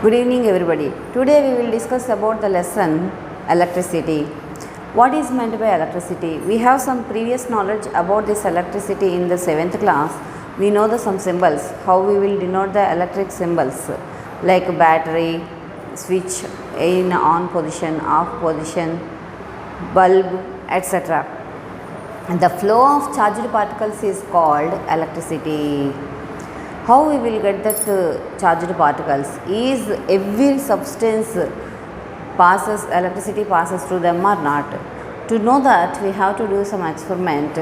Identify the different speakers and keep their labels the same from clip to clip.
Speaker 1: Good evening everybody. Today we will discuss about the lesson electricity. What is meant by electricity? We have some previous knowledge about this electricity in the 7th class. We know some symbols, how we will denote the electric symbols like battery, switch in on position, off position, bulb, etc. The flow of charged particles is called electricity. How we will get that charged particles? Is every substance passes, electricity passes through them or not? To know that, we have to do some experiment.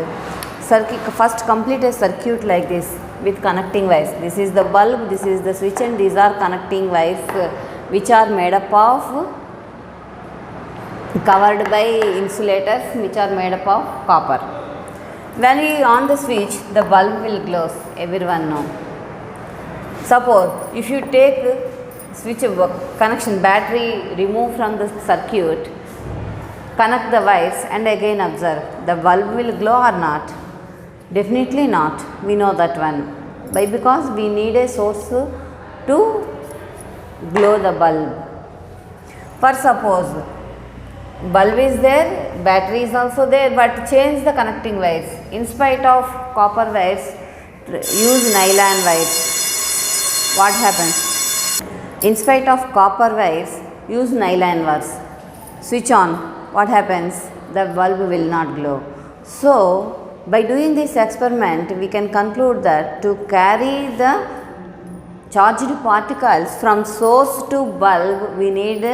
Speaker 1: First complete a circuit like this with connecting wires. This is the bulb, this is the switch, and these are connecting wires which are made up of, covered by insulators which are made up of copper. When we on the switch, the bulb will glow, everyone know. Suppose if you take switch connection battery, remove from the circuit, connect the wires and again observe, the bulb will glow or not? Definitely not. We know that one. Why? Because we need a source to glow the bulb. For suppose bulb is there, battery is also there, but change the connecting wires. In spite of copper wires, use nylon wires. What happens? In spite of copper wires, use nylon wires. Switch on. What happens? The bulb will not glow. So, by doing this experiment, we can conclude that to carry the charged particles from source to bulb, we need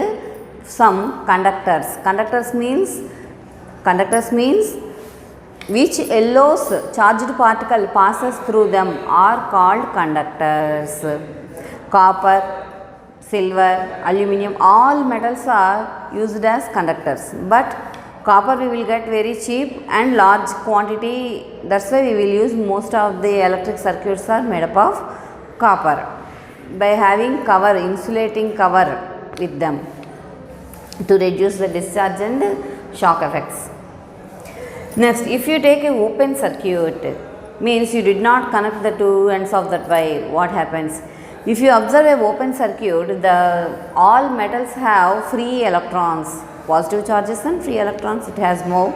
Speaker 1: some conductors. Conductors means which allows charged particle passes through them are called conductors. Copper, silver, aluminum, all metals are used as conductors. But copper we will get very cheap and large quantity. That's why we will use most of the electric circuits are made up of copper. By having cover, insulating cover with them to reduce the discharge and shock effects. Next, if you take an open circuit, means you did not connect the two ends of that wire, what happens? If you observe an open circuit, all metals have free electrons, positive charges and free electrons, it has more.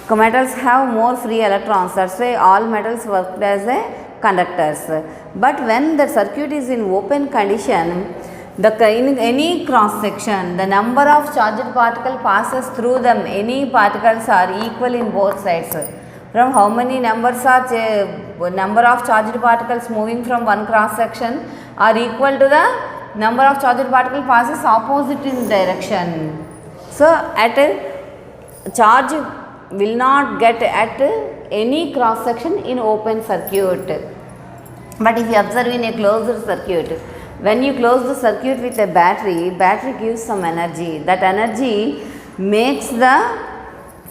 Speaker 1: Metals have more free electrons, that's why all metals work as a conductors. But when the circuit is in open condition, in any cross section, the number of charged particle passes through them, any particles are equal in both sides. From how many number of charged particles moving from one cross section are equal to the number of charged particle passes opposite in direction. So, at charge will not get at any cross section in open circuit. But if you observe in a closed circuit, when you close the circuit with a battery gives some energy. That energy makes the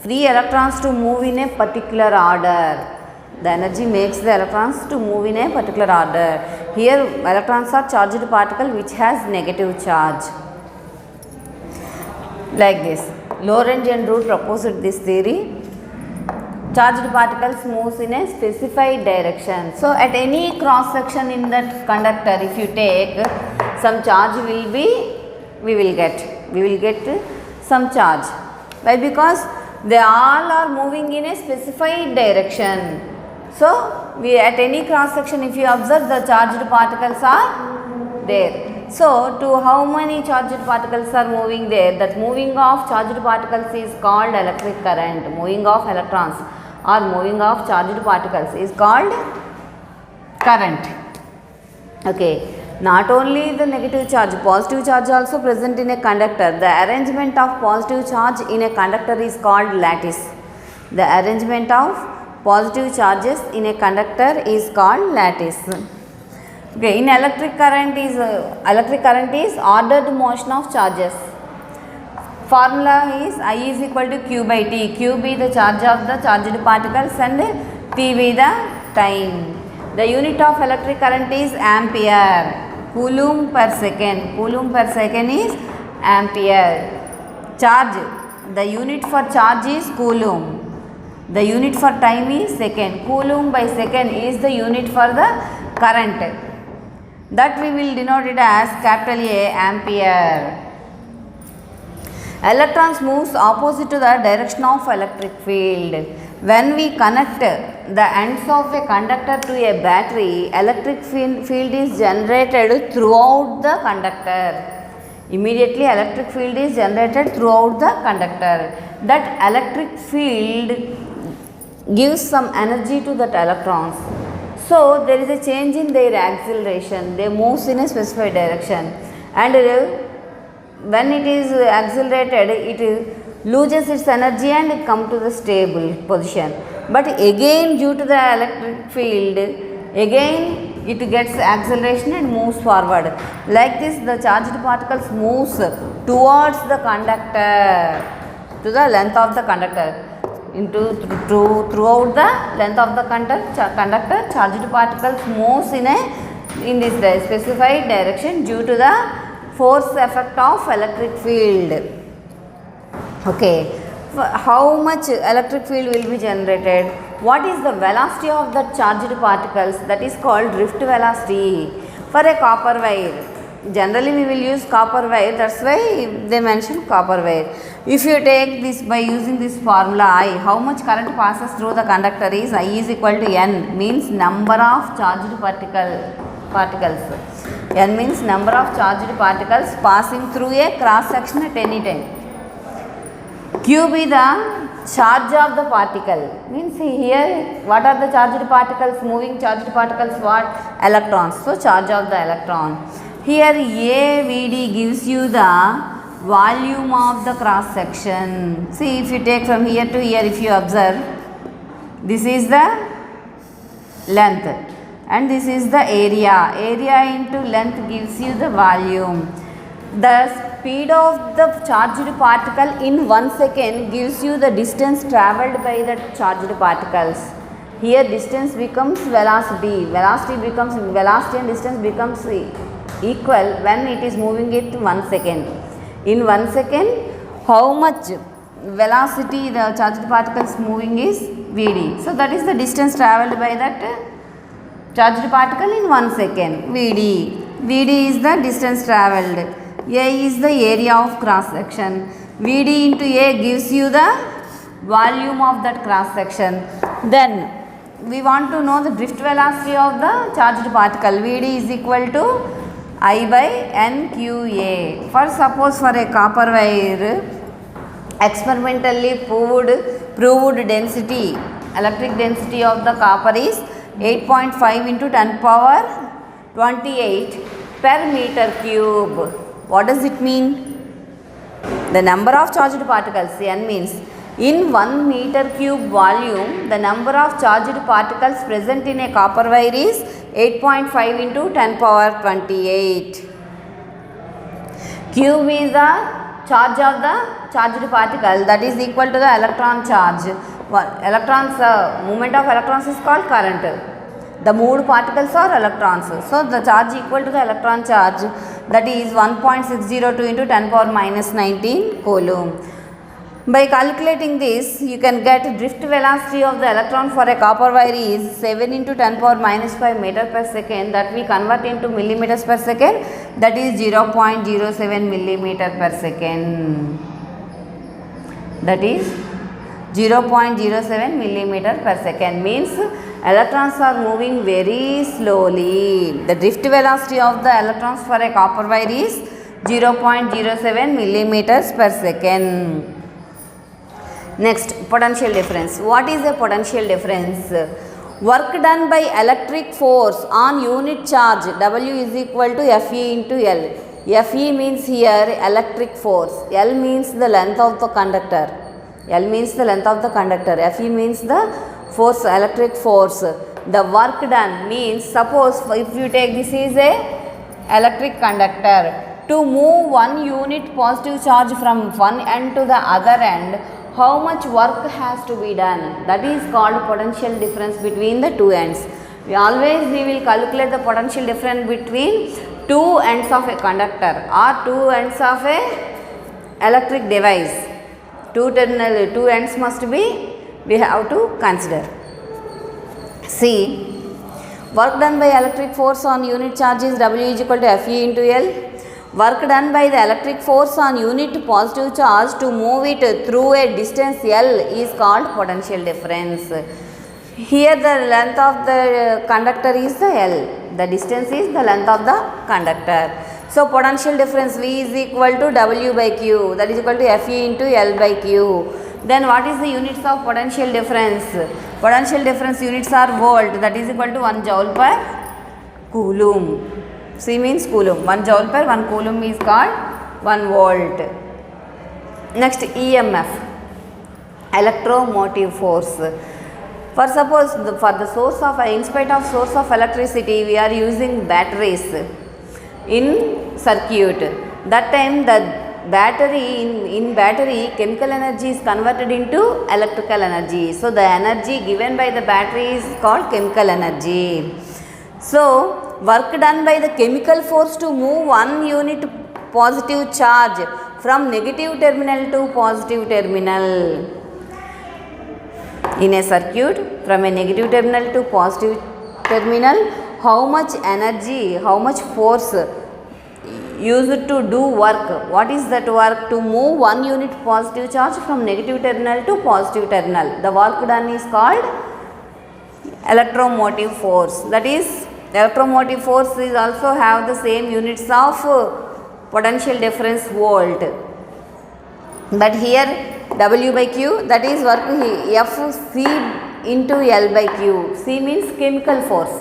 Speaker 1: free electrons to move in a particular order. The energy makes the electrons to move in a particular order. Here electrons are charged particle which has negative charge. Like this. Lorentz and Root proposed this theory. Charged particles moves in a specified direction. So, at any cross section in that conductor, if you take some charge we will get some charge. Why? Because they all are moving in a specified direction. So, at any cross section if you observe, the charged particles are there. So, to how many charged particles are moving there? That moving of charged particles is called electric current. Moving of electrons or moving of charged particles is called current. Okay. Not only the negative charge, positive charge also present in a conductor. The arrangement of positive charge in a conductor is called lattice. The arrangement of positive charges in a conductor is called lattice. Okay. In electric current is ordered motion of charges. Formula is I is equal to Q by T. Q be the charge of the charged particles and T be the time. The unit of electric current is ampere. Coulomb per second. Coulomb per second is ampere. Charge. The unit for charge is coulomb. The unit for time is second. Coulomb by second is the unit for the current. that we will denote it as capital A, ampere. Electrons moves opposite to the direction of electric field. When we connect the ends of a conductor to a battery, electric field is generated throughout the conductor. Immediately electric field is generated throughout the conductor. That electric field gives some energy to that electrons. So there is a change in their acceleration. They move in a specified direction, and when it is accelerated, it loses its energy and come to the stable position. But again, due to the electric field, again it gets acceleration and moves forward. Like this, the charged particles moves towards the conductor, to the length of the conductor. Throughout the length of the conductor, charged particles moves in this specified direction due to the force effect of electric field. Okay, how much electric field will be generated? What is the velocity of the charged particles? That is called drift velocity. For a copper wire, generally we will use copper wire, that's why they mention copper wire. If you take this by using this formula I, how much current passes through the conductor is I is equal to N, means number of charged particles. N means number of charged particles passing through a cross section at any time. Q be the charge of the particle, means here what are the charged particles, moving charged particles, what? Electrons. So charge of the electron. Here AVD gives you the volume of the cross section. See, if you take from here to here, if you observe, this is the length and this is the area. Area into length gives you the volume. The speed of the charged particle in 1 second gives you the distance travelled by the charged particles. Here distance becomes velocity. Velocity and distance becomes equal when it is moving it 1 second. In 1 second, how much velocity the charged particles moving is Vd. So that is the distance travelled by that charged particle in 1 second, Vd. Vd is the distance travelled. A is the area of cross section. Vd into A gives you the volume of that cross section. Then we want to know the drift velocity of the charged particle. Vd is equal to I by NQA. For suppose for a copper wire, experimentally proved density, electric density of the copper is 8.5 into 10 power 28 per meter cube. What does it mean? The number of charged particles, N means in 1 meter cube volume, the number of charged particles present in a copper wire is 8.5 into 10 power 28. Q is the charge of the charged particle, that is equal to the electron charge. Movement of electrons is called current. The moved particles are electrons. So the charge equal to the electron charge, that is 1.602 into 10 power minus 19 coulomb. By calculating this, you can get drift velocity of the electron for a copper wire is 7 into 10 power minus 5 meter per second, that we convert into millimeters per second, that is 0.07 millimeter per second. That is 0.07 millimeter per second, means electrons are moving very slowly. The drift velocity of the electrons for a copper wire is 0.07 millimeters per second. Next, potential difference. What is a potential difference? Work done by electric force on unit charge W is equal to Fe into L. Fe means here electric force. L means the length of the conductor. L means the length of the conductor. Fe means the force, electric force. The work done means, suppose if you take this is a electric conductor. To move one unit positive charge from one end to the other end, how much work has to be done? That is called potential difference between the two ends. We will calculate the potential difference between two ends of a conductor or two ends of a electric device. Two ends must be, we have to consider. See, Work done by electric force on unit charge is W is equal to Fe into L. Work done by the electric force on unit positive charge to move it through a distance L is called potential difference. Here the length of the conductor is the L. The distance is the length of the conductor. So potential difference V is equal to W by Q, that is equal to Fe into L by Q. Then what is the units of potential difference? Potential difference units are volt, that is equal to 1 joule per coulomb. C means coulomb. 1 joule per 1 coulomb is called 1 volt. Next EMF, electromotive force. For suppose for the source of, in spite of source of electricity, we are using batteries in circuit. That time the battery, in battery chemical energy is converted into electrical energy. So the energy given by the battery is called chemical energy. So work done by the chemical force to move one unit positive charge from negative terminal to positive terminal. In a circuit, from a negative terminal to positive terminal, how much energy, how much force used to do work? What is that work? To move one unit positive charge from negative terminal to positive terminal. The work done is called electromotive force. That is, electromotive force is also have the same units of potential difference volt. But here W by Q, that is work F C into L by Q. C means chemical force.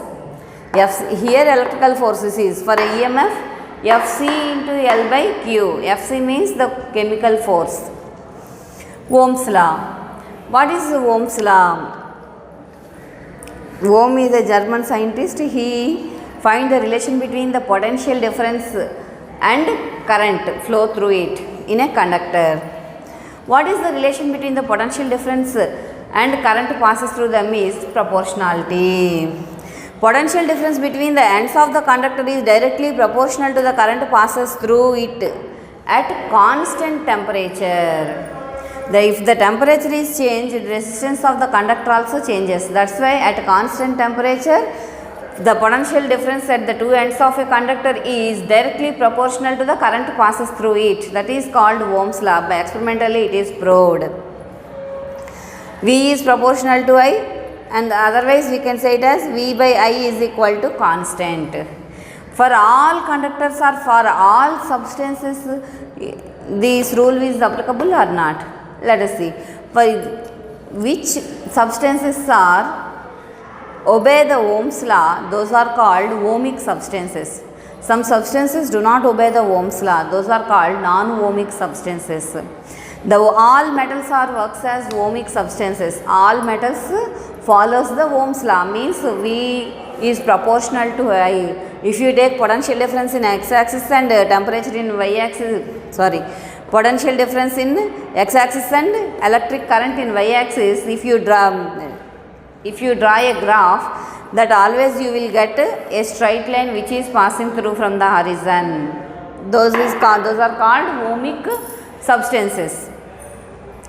Speaker 1: Here electrical forces is for EMF Fc into L by Q. Fc means the chemical force. Ohm's law. What is Ohm's law? Ohm is a German scientist. He find the relation between the potential difference and current flow through it in a conductor. What is the relation between the potential difference and current passes through them is proportionality. Potential difference between the ends of the conductor is directly proportional to the current passes through it at constant temperature. If the temperature is changed, the resistance of the conductor also changes. That's why at constant temperature, the potential difference at the two ends of a conductor is directly proportional to the current passes through it. That is called Ohm's law. Experimentally it is proved. V is proportional to I, and otherwise we can say it as V by I is equal to constant. For all conductors or for all substances, this rule is applicable or not? Let us see. For which substances are obey the Ohm's law, those are called ohmic substances. Some substances do not obey the Ohm's law, those are called non-ohmic substances. All metals are works as ohmic substances. All metals follows the Ohm's law, means V is proportional to I. If you take potential difference in x-axis and temperature in y-axis, potential difference in x-axis and electric current in y-axis, if you draw a graph, that always you will get a straight line which is passing through from the horizon. Those are called ohmic substances.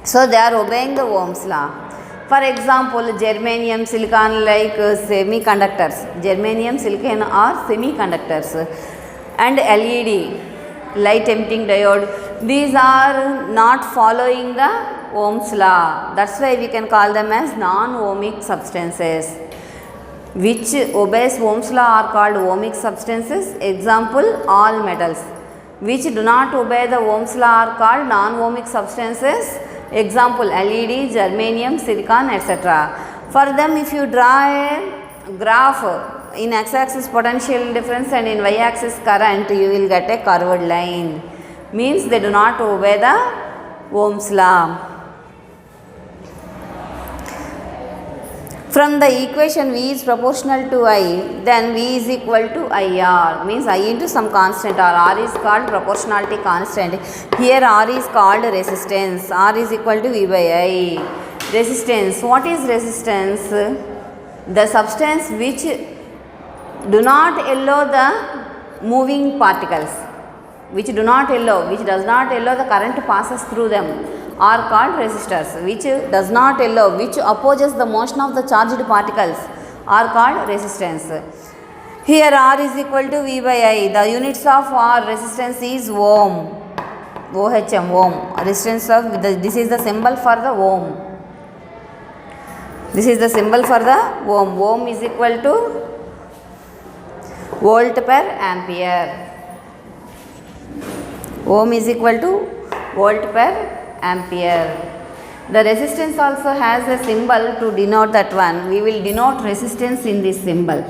Speaker 1: So they are obeying the Ohm's law. For example, germanium, silicon like semiconductors. Germanium, silicon are semiconductors. And LED, light emitting diode. These are not following the Ohm's law. That's why we can call them as non-ohmic substances. Which obeys Ohm's law are called ohmic substances. Example, all metals. Which do not obey the Ohm's law are called non-ohmic substances. Example, LED, germanium, silicon, etc. For them, if you draw a graph in x-axis potential difference and in y-axis current, you will get a curved line. Means they do not obey the Ohm's law. From the equation V is proportional to I, then V is equal to IR, means I into some constant, or R is called proportionality constant. Here R is called resistance. R is equal to V by I. Resistance. What is resistance? The substance which do not allow the moving particles, which does not allow the current passes through them, are called resistors. Which does not allow, which opposes the motion of the charged particles, are called resistance. Here R is equal to V by I. The units of R resistance is ohm. OHM, ohm. Resistance of this is the symbol for the ohm. This is the symbol for the ohm. Ohm is equal to volt per ampere. Ohm is equal to volt per ampere. The resistance also has a symbol to denote that one. We will denote resistance in this symbol.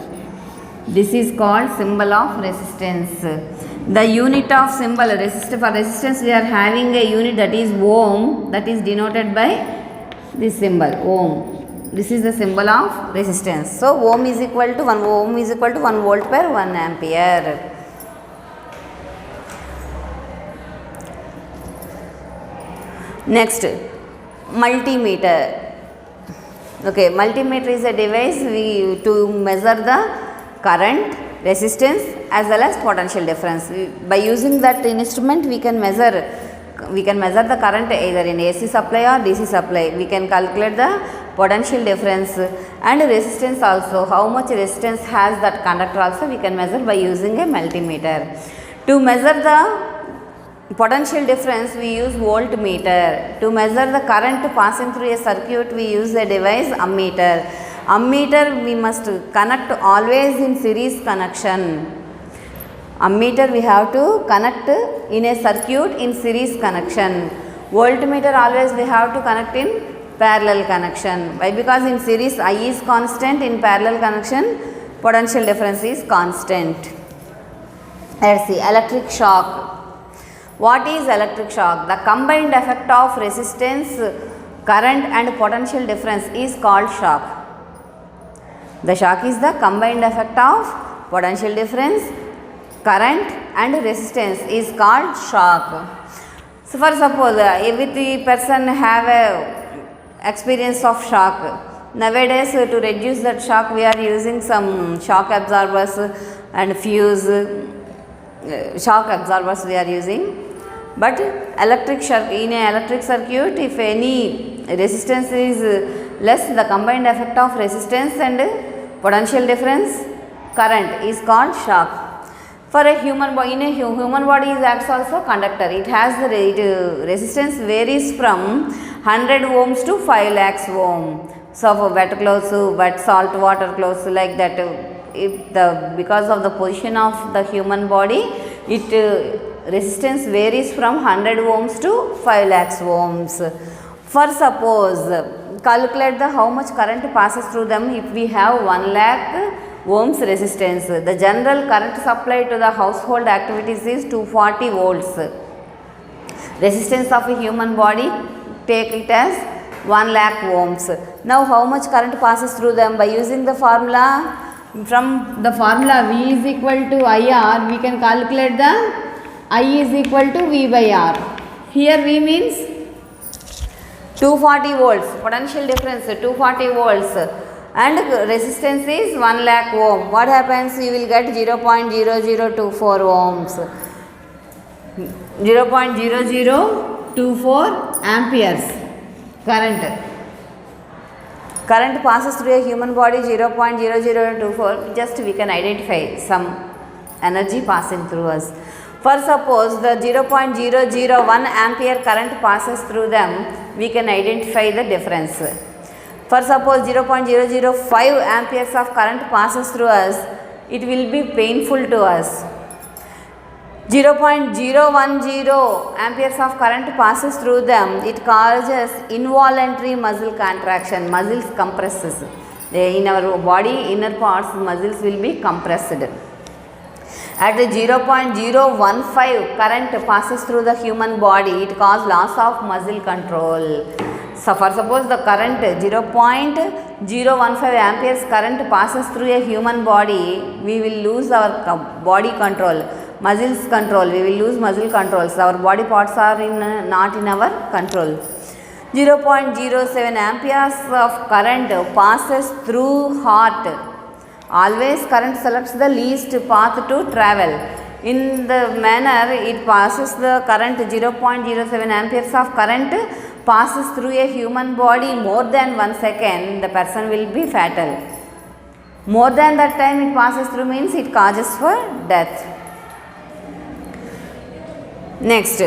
Speaker 1: This is called symbol of resistance. The unit of symbol for resistance we are having a unit that is ohm, that is denoted by this symbol ohm. This is the symbol of resistance. So ohm is equal to 1 volt per 1 ampere. Next, multimeter. Okay, multimeter is a device to measure the current, resistance as well as potential difference. By using that instrument we can measure the current either in AC supply or DC supply. We can calculate the potential difference and resistance also. How much resistance has that conductor also we can measure by using a multimeter. To measure the potential difference we use voltmeter. To measure the current passing through a circuit we use a device ammeter. Ammeter we must connect always in series connection. Ammeter we have to connect in a circuit in series connection. Voltmeter always we have to connect in parallel connection. Why? Because in series I is constant, in parallel connection potential difference is constant. Let's see, electric shock. What is electric shock? The combined effect of resistance, current and potential difference is called shock. The shock is the combined effect of potential difference, current and resistance is called shock. So for suppose every person have a experience of shock. Nowadays to reduce that shock we are using some shock absorbers and fuse shock absorbers we are using. But electric shock, in an electric circuit if any resistance is less, the combined effect of resistance and potential difference, current is called shock. For a human body, in a human body is acts also conductor. It has the resistance varies from 100 ohms to 5 lakhs ohm. So for wet clothes, wet salt water clothes, like that, because of the position of the human body, resistance varies from 100 ohms to 5 lakhs ohms. For suppose calculate the how much current passes through them if we have 1 lakh ohms resistance. The general current supply to the household activities is 240 volts. Resistance of a human body, take it as 1 lakh ohms. Now how much current passes through them? By using the formula, from the formula V is equal to IR, we can calculate the I is equal to V by R. Here V means 240 volts, potential difference 240 volts and resistance is 1 lakh ohm. What happens? You will get 0.0024 ohms, 0.0024 amperes current. Current passes through a human body 0.0024, just we can identify some energy passing through us. For suppose the 0.001 ampere current passes through them, we can identify the difference. For suppose 0.005 amperes of current passes through us, it will be painful to us. 0.010 amperes of current passes through them, it causes involuntary muscle contraction, muscles compresses. In our body, inner parts, muscles will be compressed. At 0.015 current passes through the human body, it causes loss of muscle control. So for suppose the current 0.015 amperes current passes through a human body, we will lose our body control, muscles control, we will lose muscle control. So our body parts are not in our control. 0.07 amperes of current passes through heart. Always current selects the least path to travel. In the manner it passes the current 0.07 amperes of current passes through a human body more than 1 second, the person will be fatal. More than that time it passes through means it causes for death. Next,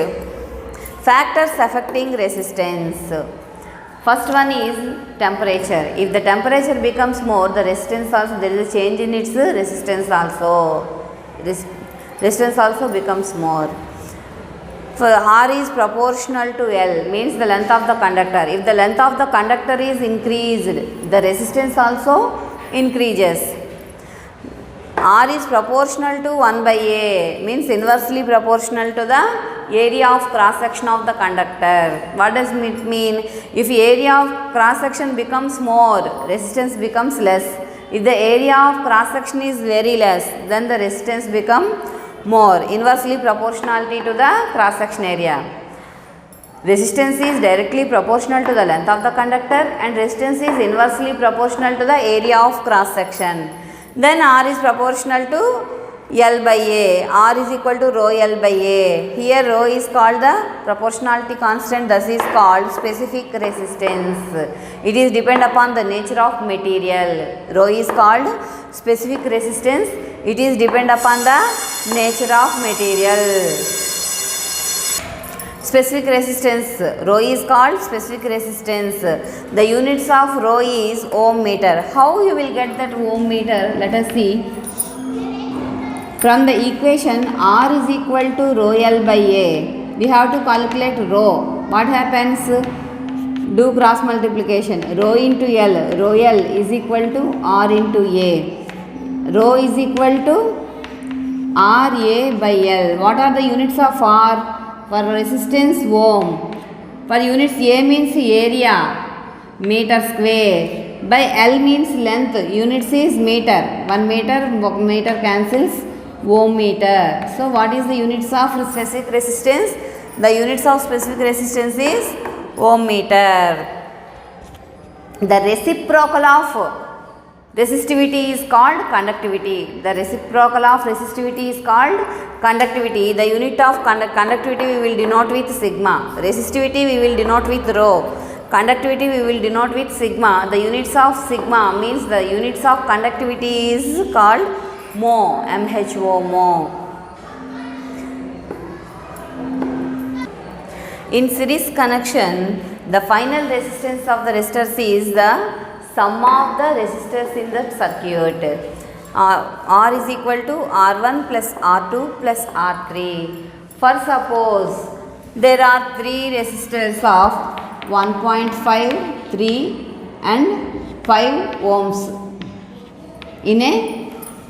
Speaker 1: factors affecting resistance. First one is temperature. If the temperature becomes more, the resistance also, there is a change in its resistance also. Resistance also becomes more. So R is proportional to L, means the length of the conductor. If the length of the conductor is increased, the resistance also increases. R is proportional to 1 by A, means inversely proportional to the area of cross section of the conductor. What does it mean? If area of cross section becomes more, resistance becomes less. If the area of cross section is very less, then the resistance become more. Inversely proportionality to the cross section area. Resistance is directly proportional to the length of the conductor and resistance is inversely proportional to the area of cross section. Then R is proportional to L by A. R is equal to rho L by A. Here rho is called the proportionality constant, thus is called specific resistance. It is depend upon the nature of material. Rho is called specific resistance. It is depend upon the nature of material. Specific resistance, rho is called specific resistance. The units of rho is ohm meter. How you will get that ohm meter? Let us see. From the equation R is equal to rho L by A, we have to calculate rho. What happens? Do cross multiplication. Rho into L. Rho L is equal to R into A. Rho is equal to RA by L. What are the units of R? For resistance, ohm. For units, A means area, meter square. By L means length, units is meter. 1 meter cancels ohm meter. So what is the units of specific resistance? The units of specific resistance is ohm meter. The reciprocal of resistivity is called conductivity. The reciprocal of resistivity is called conductivity. The unit of conductivity we will denote with sigma. Resistivity we will denote with rho. Conductivity we will denote with sigma. The units of sigma means the units of conductivity is called mho. MHO, mho. In series connection, the final resistance of the resistors is the sum of the resistors in the circuit. R is equal to R1 plus R2 plus R3. For suppose there are 3 resistors of 1.5, 3 and 5 ohms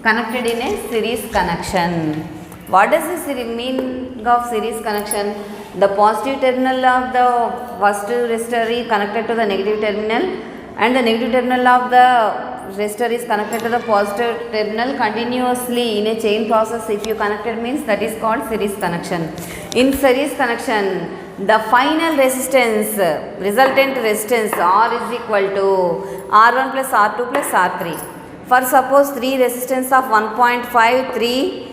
Speaker 1: connected in a series connection. What does the meaning of series connection? The positive terminal of the first resistor is connected to the negative terminal and the negative terminal of the resistor is connected to the positive terminal continuously in a chain process. If you connected means that is called series connection. In series connection, the final resistance, resultant resistance R is equal to R1 plus R2 plus R3. For suppose 3 resistance of 1.5, 3,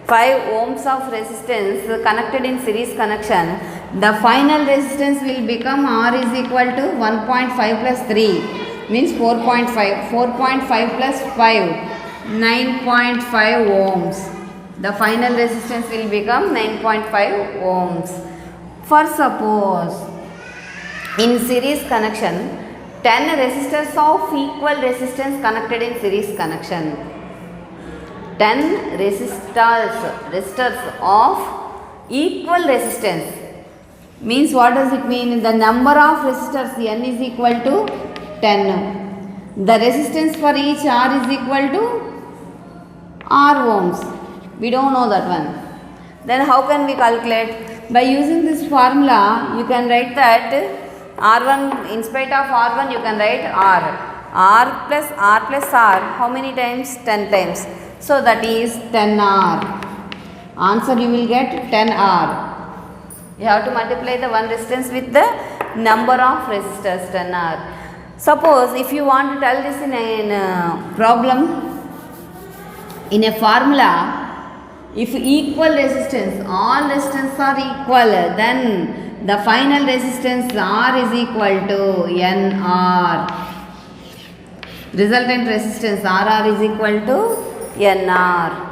Speaker 1: 5 ohms of resistance connected in series connection, the final resistance will become R is equal to 1.5 plus 3 means 4.5. 4.5 plus 5, 9.5 ohms. The final resistance will become 9.5 ohms. For suppose in series connection, 10 resistors of equal resistance connected in series connection. 10 resistors of equal resistance means what does it mean? The number of resistors N is equal to 10. The resistance for each R is equal to R ohms. We don't know that one. Then how can we calculate? By using this formula, you can write that R1, in spite of R1, you can write R. R plus R, how many times? 10 times. So that is 10R. Answer you will get 10R. You have to multiply the one resistance with the number of resistors 10R. Suppose if you want to tell this in a problem, in a formula, if equal resistance, all resistance are equal, then the final resistance R is equal to NR. Resultant resistance RR is equal to NR.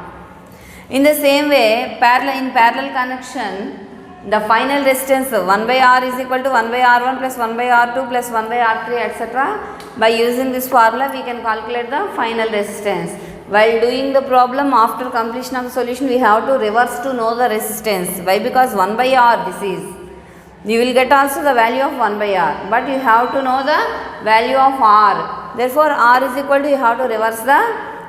Speaker 1: In the same way, in parallel connection, the final resistance 1 by R is equal to 1 by R1 plus 1 by R2 plus 1 by R3 etc. By using this formula, we can calculate the final resistance. While doing the problem, after completion of the solution, we have to reverse to know the resistance. Why? Because 1 by R this is. You will get also the value of 1 by R, but you have to know the value of R. Therefore, R is equal to, you have to reverse the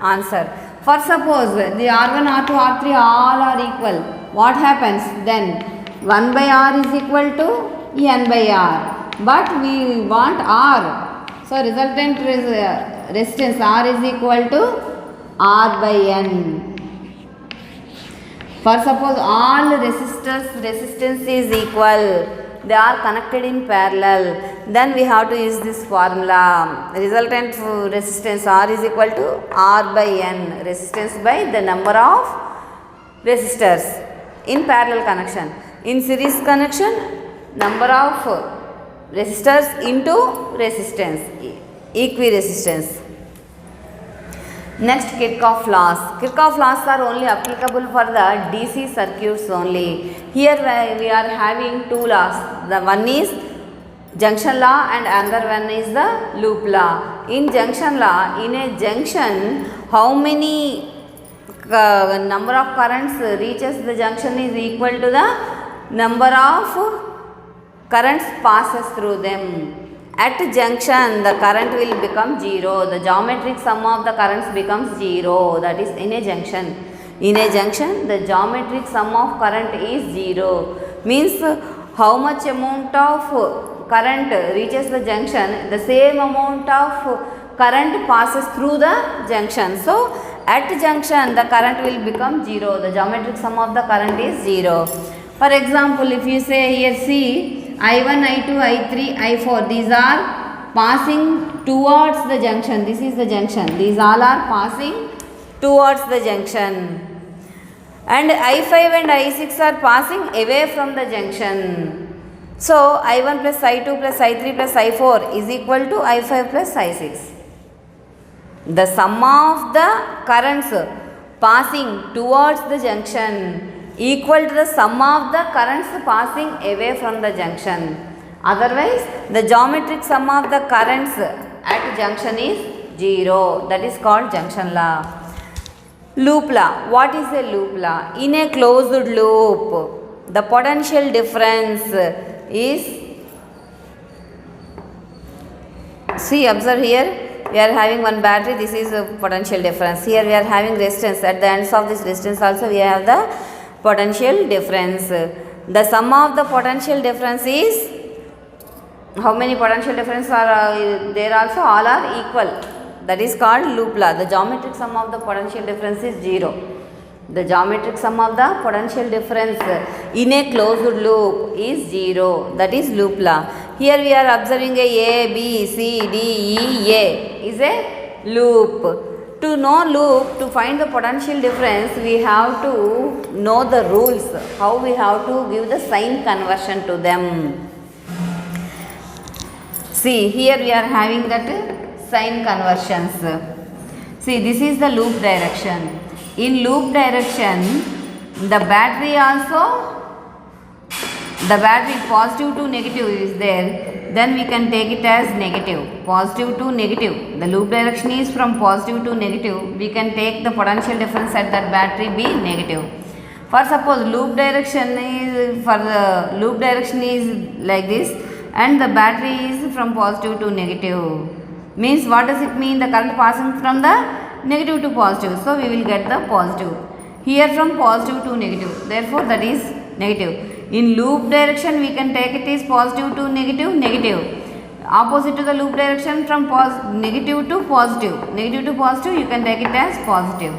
Speaker 1: answer. For suppose the R1, R2, R3 all are equal. What happens then? 1 by R is equal to N by R. But we want R. So, resultant resistance R is equal to R by N. For suppose all resistance is equal, they are connected in parallel, then we have to use this formula. Resultant resistance R is equal to R by N, resistance by the number of resistors in parallel connection. In series connection, number of resistors into resistance, equiresistance. Next, Kirchhoff laws. Kirchhoff laws are only applicable for the DC circuits only. Here we are having two laws. The one is junction law and another one is the loop law. In junction law, in a junction, how many number of currents reaches the junction is equal to the number of currents passes through them. At junction, the current will become 0. The geometric sum of the currents becomes 0. That is in a junction. In a junction, the geometric sum of current is 0. Means how much amount of current reaches the junction, the same amount of current passes through the junction. So, at junction, the current will become 0. The geometric sum of the current is 0. For example, if you say here, see, I1, I2, I3, I4, these are passing towards the junction. This is the junction. These all are passing towards the junction. And I5 and I6 are passing away from the junction. So, I1 plus I2 plus I3 plus I4 is equal to I5 plus I6. The sum of the currents passing towards the junction equal to the sum of the currents passing away from the junction. Otherwise, the geometric sum of the currents at junction is 0. That is called junction law. Loop law. What is a loop law? In a closed loop, the potential difference is, see, observe here. We are having one battery. This is a potential difference. Here we are having resistance. At the ends of this resistance also we have the potential difference. The sum of the potential difference is, how many potential differences are there also? All are equal. That is called loop law. The geometric sum of the potential difference is 0. The geometric sum of the potential difference in a closed loop is 0. That is loop law. Here we are observing a B, C, D, E, A is a loop. To know loop, to find the potential difference, we have to know the rules, how we have to give the sign conversion to them. See, here we are having that sign conversions. See, this is the loop direction. In loop direction, the battery also, the battery positive to negative is there, then we can take it as negative, positive to negative. The loop direction is from positive to negative. We can take the potential difference at that battery be negative. For suppose loop direction is, for the loop direction is like this and the battery is from positive to negative. Means what does it mean? The current passing from the negative to positive. So we will get the positive. Here from positive to negative. Therefore that is negative. In loop direction we can take it as positive to negative, negative. Opposite to the loop direction from negative to positive. Negative to positive you can take it as positive.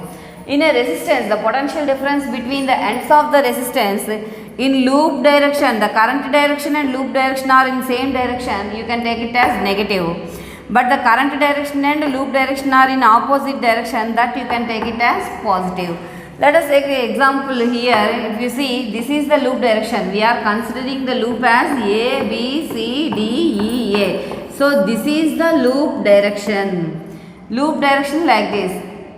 Speaker 1: In a resistance, the potential difference between the ends of the resistance in loop direction, the current direction and loop direction are in same direction, you can take it as negative. But the current direction and loop direction are in opposite direction, that you can take it as positive. Let us take an example here. If you see, this is the loop direction. We are considering the loop as A, B, C, D, E, A. So, this is the loop direction. Loop direction like this.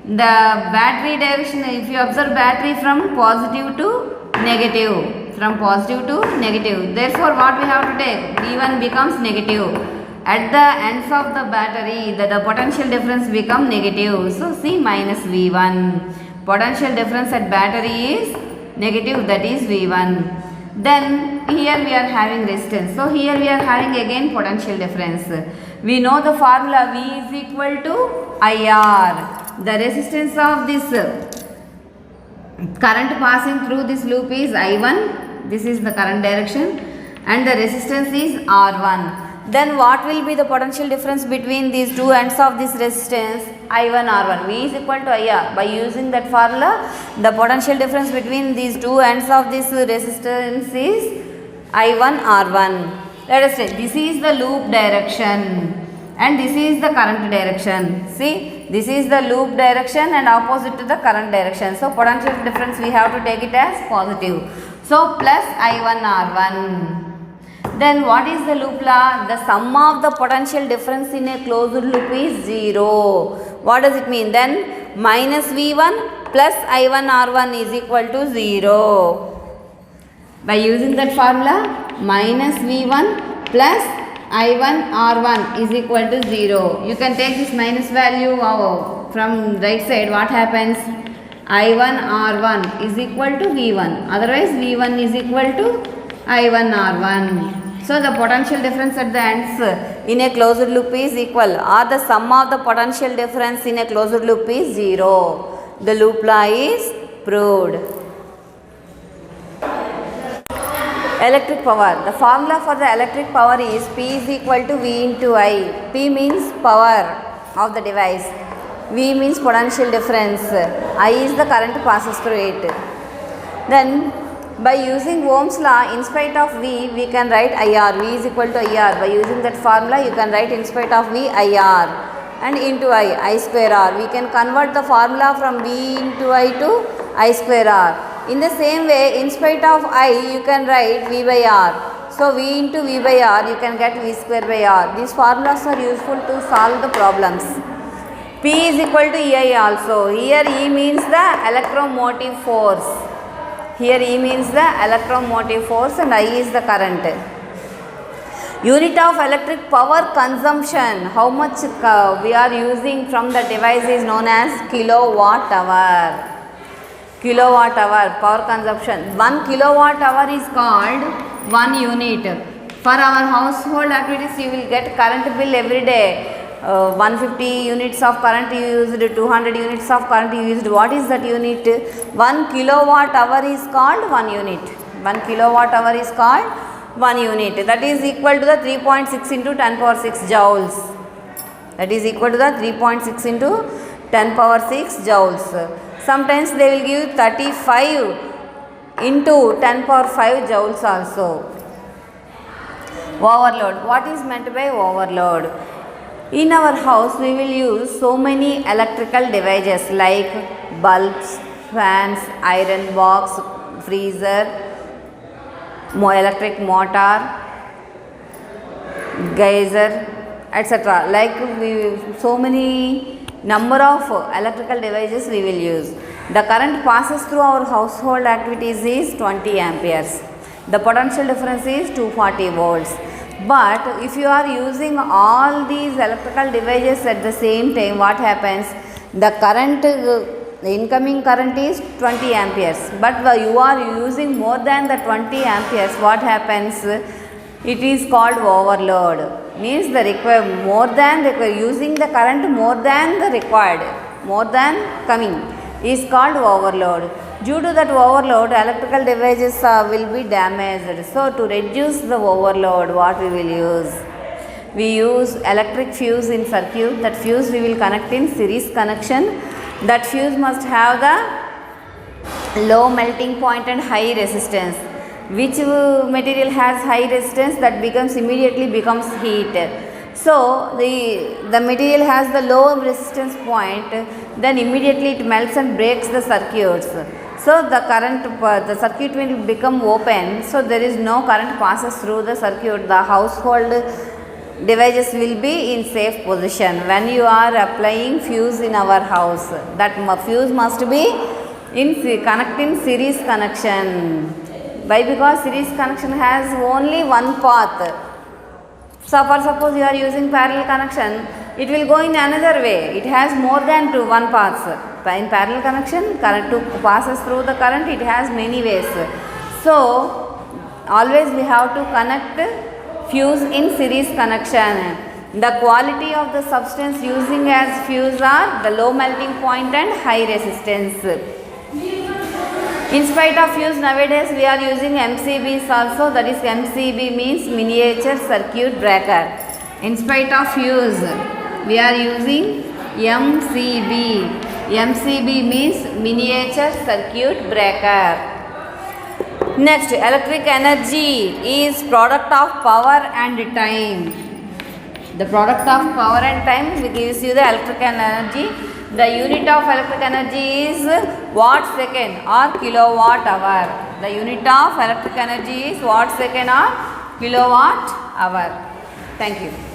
Speaker 1: The battery direction, if you observe battery from positive to negative, from positive to negative. Therefore, what we have to take? V1 becomes negative. At the ends of the battery, the potential difference become negative. So, C minus V1. Potential difference at battery is negative, that is V1. Then here we are having resistance. So here we are having again potential difference. We know the formula V is equal to IR. The resistance of this current passing through this loop is I1. This is the current direction, and the resistance is R1. Then what will be the potential difference between these two ends of this resistance? I1 R1. V is equal to IR. By using that formula, the potential difference between these two ends of this resistance is I1 R1. Let us say this is the loop direction and this is the current direction. See, this is the loop direction and opposite to the current direction. So potential difference we have to take it as positive. So plus I1 R1. Then what is the loop law? The sum of the potential difference in a closed loop is 0. What does it mean? Then minus V1 plus I1 R1 is equal to 0. By using that formula, minus V1 plus I1 R1 is equal to 0. You can take this minus value from right side. What happens? I1 R1 is equal to V1. Otherwise, V1 is equal to I1 R1. So the potential difference at the ends in a closed loop is equal, or the sum of the potential difference in a closed loop is 0. The loop law is proved. Electric power. The formula for the electric power is P is equal to V into I. P means power of the device. V means potential difference. I is the current passes through it. Then by using Ohm's law, in spite of V, we can write IR. V is equal to IR. By using that formula, you can write in spite of V, IR. And into I square R. We can convert the formula from V into I to I square R. In the same way, in spite of I, you can write V by R. So, V into V by R, you can get V square by R. These formulas are useful to solve the problems. P is equal to EI also. Here E means the electromotive force. Here E means the electromotive force and I is the current. Unit of electric power consumption. How much we are using from the device is known as kilowatt hour. Kilowatt hour power consumption. 1 kilowatt hour is called 1 unit. For our household activities, you will get current bill every day. 150 units of current you used, 200 units of current you used. What is that unit? 1 kilowatt hour is called 1 unit. 1 kilowatt hour is called 1 unit. That is equal to the 3.6 into 10 power 6 joules. That is equal to the 3.6 into 10 power 6 joules. Sometimes they will give 35 into 10 power 5 joules also. Overload. What is meant by overload? In our house, we will use so many electrical devices like bulbs, fans, iron box, freezer, electric motor, geyser, etc. Like so many number of electrical devices we will use. The current passes through our household activities is 20 amperes. The potential difference is 240 volts. But if you are using all these electrical devices at the same time, what happens? The current, the incoming current is 20 amperes. But you are using more than the 20 amperes, what happens? It is called overload. Means the using the current more than the required, more than coming is called overload. Due to that overload, electrical devices will be damaged. So, to reduce the overload, what we will use? We use electric fuse in circuit. That fuse we will connect in series connection. That fuse must have the low melting point and high resistance. Which material has high resistance? That immediately becomes heat. So, the material has the low resistance point, then immediately it melts and breaks the circuits. So, the circuit will become open. So, there is no current passes through the circuit. The household devices will be in safe position. When you are applying fuse in our house, that fuse must be in connecting series connection. Why? Because series connection has only one path. Suppose you are using parallel connection, it will go in another way. It has more than one paths. In parallel connection, current to passes through the current, it has many ways. So always we have to connect fuse in series connection. The quality of the substance using as fuse are the low melting point and high resistance. In spite of fuse, nowadays we are using MCBs also, that is MCB means miniature circuit breaker. In spite of fuse, we are using MCB. MCB means miniature circuit breaker. Next, electric energy is product of power and time. The product of power and time gives you the electric energy. The unit of electric energy is watt second or kilowatt hour. The unit of electric energy is watt second or kilowatt hour. Thank you.